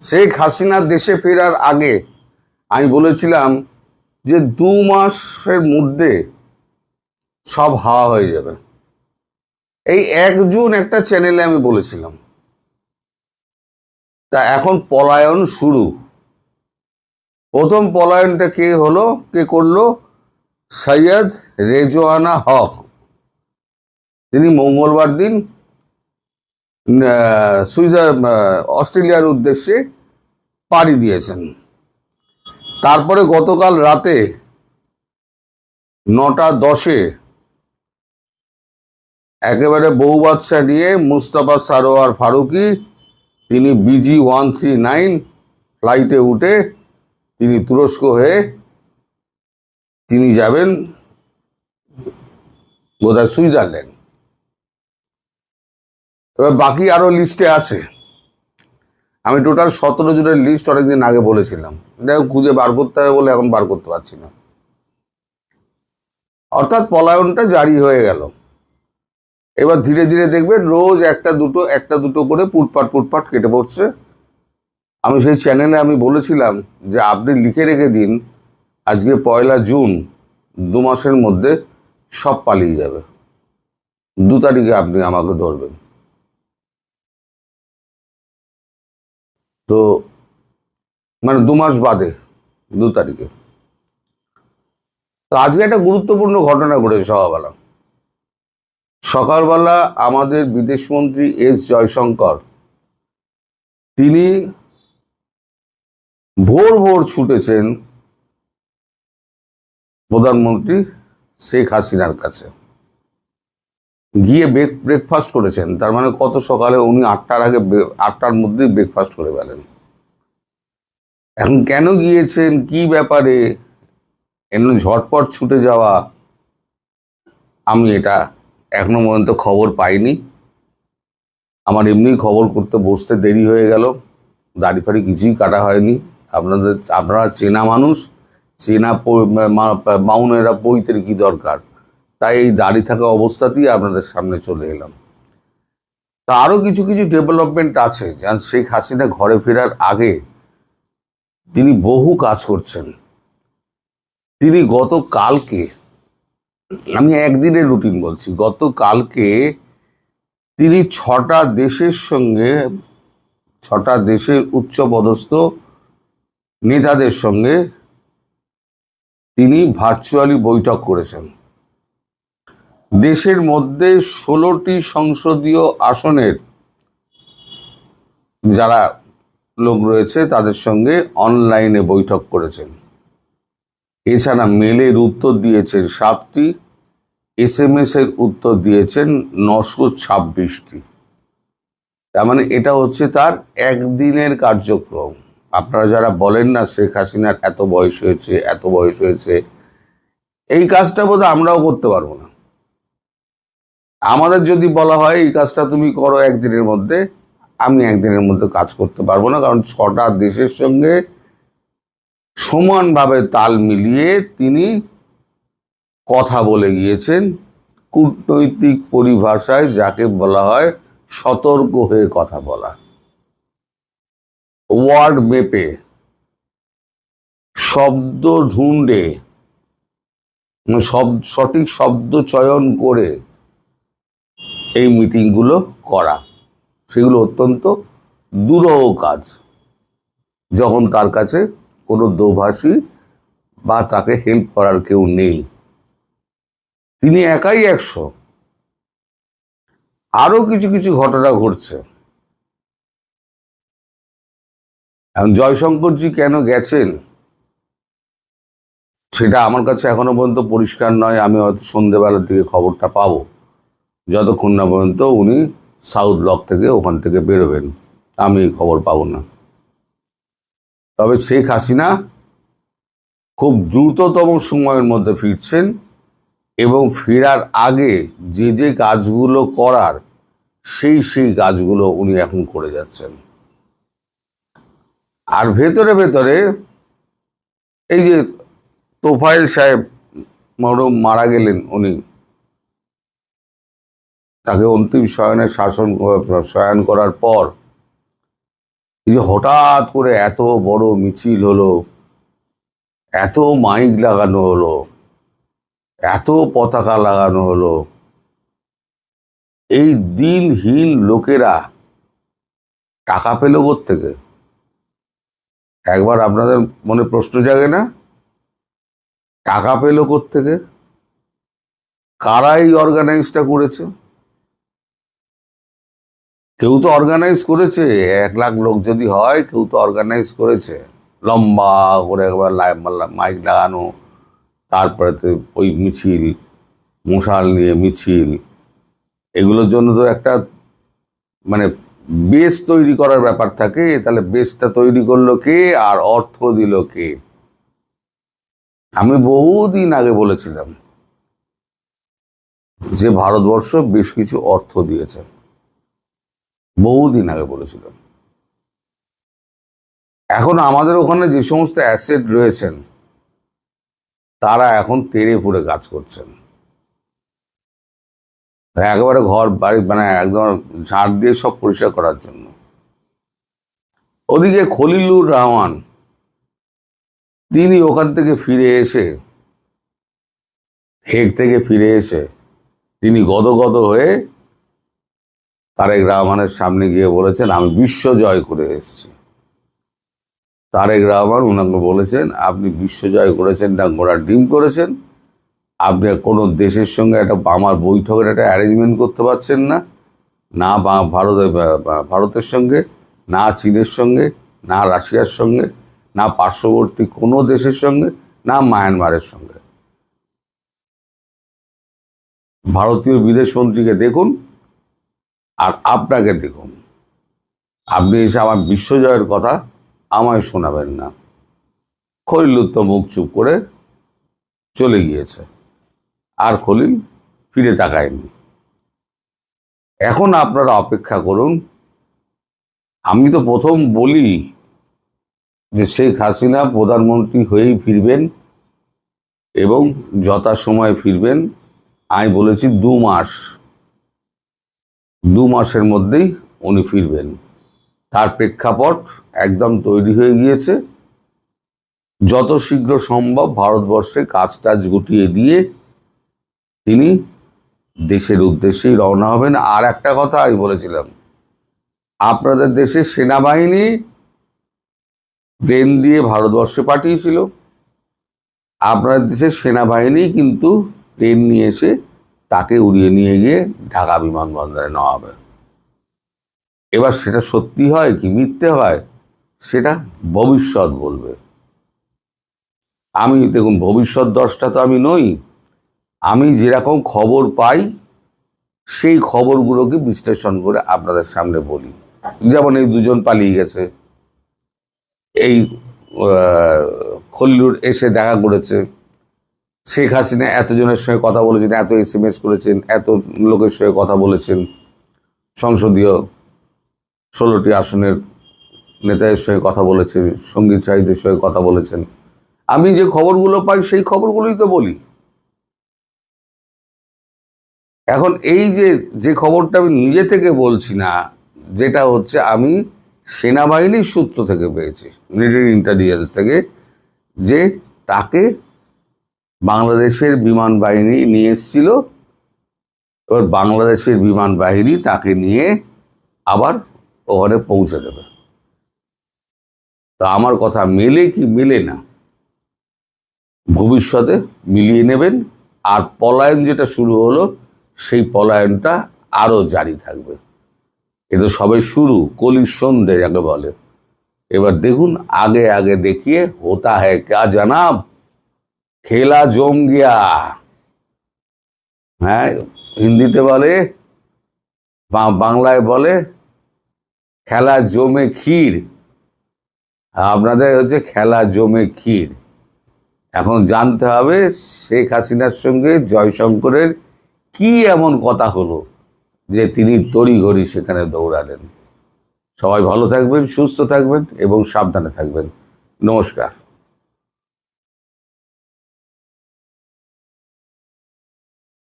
শেখ হাসিনা দেশে ফেরার আগে আমি বলেছিলাম যে 2 মাসের মধ্যে সব হাওয়া হয়ে যাবে। এই 1 জুন একটা চ্যানেলে আমি বলেছিলাম। তা এখন পলায়ন শুরু। প্রথম পলায়নটা কে করলো? সৈয়দ রেজওয়ানা হক। তিনি মঙ্গলবার দিন অস্ট্রেলিয়ার উদ্দেশ্যে পাড়ি দিয়েছেন। তারপরে গতকাল রাতে 9টা 10-এ একেবারে বউ বাচ্চা নিয়ে মুস্তাফা সারোয়ার ফারুকী তিনি BG-139 ফ্লাইটে উঠে তিনি তুরস্ক হয়ে তিনি যাবেন বোধহয় সুইজারল্যান্ড। এবার বাকি আরো লিস্টে আছে। আমি টোটাল 17 জনের লিস্ট অনেকদিন আগে বলেছিলাম, এটা খুঁজে বার করতে হবে বলে এখন বার করতে পারছি না। অর্থাৎ পলায়নটা জারি হয়ে গেল। এবার ধীরে ধীরে দেখবেন রোজ একটা দুটো করে পুটপাট কেটে পড়ছে। আমি সেই চ্যানেলে আমি বলেছিলাম যে আপনি লিখে রেখে দিন আজকে 1 জুন, 2 মাসের মধ্যে সব পালিয়ে যাবে। 2 তারিখে আপনি আমাকে ধরবেন। তো মানে 2 মাস বাদে 2 তারিখে। তো আজকে একটা গুরুত্বপূর্ণ ঘটনা ঘটেছে সকালবেলা আমাদের বিদেশমন্ত্রী এস জয়শঙ্কর তিনি ভোর ছুটেছেন প্রধানমন্ত্রী শেখ হাসিনার কাছে, গিয়ে ব্রেকফাস্ট করেছেন। তার মানে কত সকালে উনি 8টার মধ্যেই ব্রেকফাস্ট করে ফেলেন। এখন কেন গিয়েছেন, কি ব্যাপারে এমন ঝটপট ছুটে যাওয়া, আমি এটা এখনো পর্যন্ত খবর পাইনি। আমার এমনি খবর করতে বসতে দেরি হয়ে গেল, দাড়ি ফাড়ি কিছুই কাটা হয়নি। আপনারা চেনা মানুষ, চেনা মাউনেরা বইতে কি দরকার, তাই এই দাড়ি থাকা অবস্থাতেই আপনাদের সামনে চলে এলাম। তা আরো কিছু ডেভেলপমেন্ট আছে। যেমন শেখ হাসিনা ঘরে ফেরার আগে তিনি বহু কাজ করছেন। তিনি গতকালকে, আমি একদিনের রুটিন বলছি, গতকালকে তিনি 6টা দেশের উচ্চপদস্থ নেতাদের সঙ্গে তিনি ভার্চুয়ালি বৈঠক করেছেন। দেশের মধ্যে 16টি সংসদীয় আসনের যারা লোক রয়েছে তাদের সঙ্গে অনলাইনে বৈঠক করেছেন। এছাড়া মেলের উত্তর দিয়েছেন 7টি, SMS এর উত্তর দিয়েছেন 926টি। তার মানে এটা হচ্ছে তার একদিনের কার্যক্রম। আপনারা যারা বলেন না শেখ হাসিনার এত বয়স হয়েছে, এই কাজটা বোধহয় আমরাও করতে পারবো না। আমাদের যদি বলা হয় এই কাজটা তুমি করো একদিনের মধ্যে, আমি একদিনের মধ্যে কাজ করতে পারবো না। কারণ 6টা দেশের সঙ্গে সমানভাবে তাল মিলিয়ে তিনি কথা বলে গিয়েছেন। কূটনৈতিক পরিভাষায় যাকে বলা হয় সতর্ক হয়ে কথা বলা, ওয়ার্ড মেপে, শব্দ ঢুঁড়ে, সঠিক শব্দ চয়ন করে এই মিটিংগুলো করা, সেগুলো অত্যন্ত দুরূহ কাজ যখন তার কাছে কোনো দোভাষী বা তাকে হেল্প করার কেউ নেই। তিনি একাই 100। আরো কিছু ঘটনা ঘটছে। এখন জয়শঙ্করজি কেন গেছেন সেটা আমার কাছে এখনো পর্যন্ত পরিষ্কার নয়। আমি হয়তো সন্ধ্যেবেলার দিকে খবরটা পাবো, যতক্ষণ না পর্যন্ত উনি সাউথ ব্লক থেকে ওখান থেকে বেরোবেন আমি এই খবর পাবো না। তবে শেখ হাসিনা খুব দ্রুততম সময়ের মধ্যে ফিরছেন এবং ফেরার আগে যে কাজগুলো করার সেই কাজগুলো উনি এখন করে যাচ্ছেন। আর ভেতরে এই যে তোফায়েল সাহেব মরহুম মারা গেলেন, উনি তাকে অন্তিম শয়ন করার পর এই যে হঠাৎ করে এত বড় মিছিল হলো, এত মাইক লাগানো হলো, এত পতাকা লাগানো হলো, এই দিনহীন লোকেরা টাকা পেল কোত্থেকে? একবার আপনাদের মনে প্রশ্ন জাগে না? টাকা পেল কোত্থেকে? কারা এই অর্গানাইজটা করেছে? কেউ তো অর্গানাইজ করেছে। 1 লাখ লোক যদি হয়, কেউ তো অর্গানাইজ করেছে। লম্বা করে একবার মাইক লাগানো, তারপরে তো ওই মিছিল, মশাল নিয়ে মিছিল, এগুলোর জন্য তো একটা মানে বেস তৈরি করার ব্যাপার থাকে। তাহলে বেসটা তৈরি করলো কে, আর অর্থ দিল কে? আমি বহুদিন আগে বলেছিলাম যে ভারতবর্ষ বেশ কিছু অর্থ দিয়েছে, বহুদিন আগে বলেছিলাম। এখন আমাদের ওখানে যে সমস্ত অ্যাসেট রয়েছেন, তারা এখন তেড়ে ফুড়ে কাজ করছেন, একেবারে ঘর বাড়ি মানে একদম ঝাড় দিয়ে সব পরিষ্কার করার জন্য। ওদিকে খলিলুর রহমান, তিনি ওখান থেকে ফিরে এসে, হেগ থেকে ফিরে এসে, তিনি গদগদ হয়ে তারেক রহমানের সামনে গিয়ে বলেছেন, আমি বিশ্ব জয় করে এসেছি। তারেক রহমান ওনাকে বলেছেন, আপনি বিশ্ব জয় করেছেন না ঘোড়ার ডিম করেছেন? আপনি কোনো দেশের সঙ্গে একটা আমার বৈঠকের একটা অ্যারেঞ্জমেন্ট করতে পারছেন না, না ভারতের সঙ্গে, না চীনের সঙ্গে, না রাশিয়ার সঙ্গে, না পার্শ্ববর্তী কোনো দেশের সঙ্গে, না মায়ানমারের সঙ্গে। ভারতীয় বিদেশমন্ত্রীকে দেখুন আর আপনাকে দেখুন, আপনি এসে আমার বিশ্বজয়ের কথা আমায় শোনাবেন না। খলিল তো মুখ চুপ করে চলে গিয়েছে, আর খলিল ফিরে তাকায়নি। এখন আপনারা অপেক্ষা করুন। আমি তো প্রথম বলি যে শেখ হাসিনা প্রধানমন্ত্রী হয়েই ফিরবেন এবং যথাসময়ে ফিরবেন। আমি বলেছি 2 মাস, 2 মাসের মধ্যেই উনি ফিরবেন। তার প্রেক্ষাপট একদম তৈরি হয়ে গিয়েছে। যত শীঘ্র সম্ভব ভারতবর্ষে কাজ টাজ গুটিয়ে দিয়ে তিনি দেশের উদ্দেশ্যেই রওনা হবেন। আর একটা কথা আমি বলেছিলাম, আপনাদের দেশের সেনাবাহিনী প্লেন দিয়ে ভারতবর্ষে পাঠিয়েছিল, আপনাদের দেশের সেনাবাহিনী কিন্তু প্লেন নিয়ে এসে তাকে উড়িয়ে নিয়ে গিয়ে ঢাকা বিমানবন্দরে নেওয়া হবে। এবার সেটা সত্যি হয় কি মিথ্যে হয়, সেটা ভবিষ্যৎ বলবে। আমি দেখুন, ভবিষ্যৎ দ্রষ্টা তো আমি নই। আমি যেরকম খবর পাই সেই খবরগুলোকে বিশ্লেষণ করে আপনাদের সামনে বলি। যেমন এই 2জন পালিয়ে গেছে, এই খলিলুর এসে দেখা করেছে, শেখ হাসিনা এতজনের সঙ্গে কথা বলেছেন, এত SMS করেছেন, এত লোকের সঙ্গে কথা বলেছেন, সংসদীয় 16টি আসনের নেতাদের সঙ্গে কথা বলেছেন, সঙ্গীত সাহিত্যের সঙ্গে কথা বলেছেন। আমি যে খবরগুলো পাই সেই খবরগুলোই তো বলি। এখন এই যে খবরটা আমি নিজে থেকে বলছি না, যেটা হচ্ছে আমি সেনাবাহিনীর সূত্র থেকে পেয়েছি, মিলিটারি ইন্টেলিজেন্স থেকে, যে তাকে বাংলাদেশের বিমান বাহিনী নিয়ে এসেছিল। এবার বাংলাদেশের বিমান বাহিনী তাকে নিয়ে আবার ওখানে পৌঁছে দেবে। তা আমার কথা মেলে কি মেলে না, ভবিষ্যতে মিলিয়ে নেবেন। আর পলায়ন যেটা শুরু হলো, সেই পলায়নটা আরো জারি থাকবে। এটা সবে শুরু, কলির সন্ধে যাকে বলে। এবার দেখুন, আগে আগে দেখিয়ে হোতা হ্যায় ক্যা জানাব, খেলা জম গিয়া। হ্যাঁ, হিন্দিতে বলে, বাংলায় বলে খেলা জমে ক্ষীর। আপনাদের হচ্ছে খেলা জমে ক্ষীর। এখন জানতে হবে শেখ হাসিনার সঙ্গে জয়শঙ্করের কি এমন কথা হলো যে তিনি তড়িঘড়ি সেখানে দৌড়ালেন। সবাই ভালো থাকবেন, সুস্থ থাকবেন এবং সাবধানে থাকবেন। নমস্কার।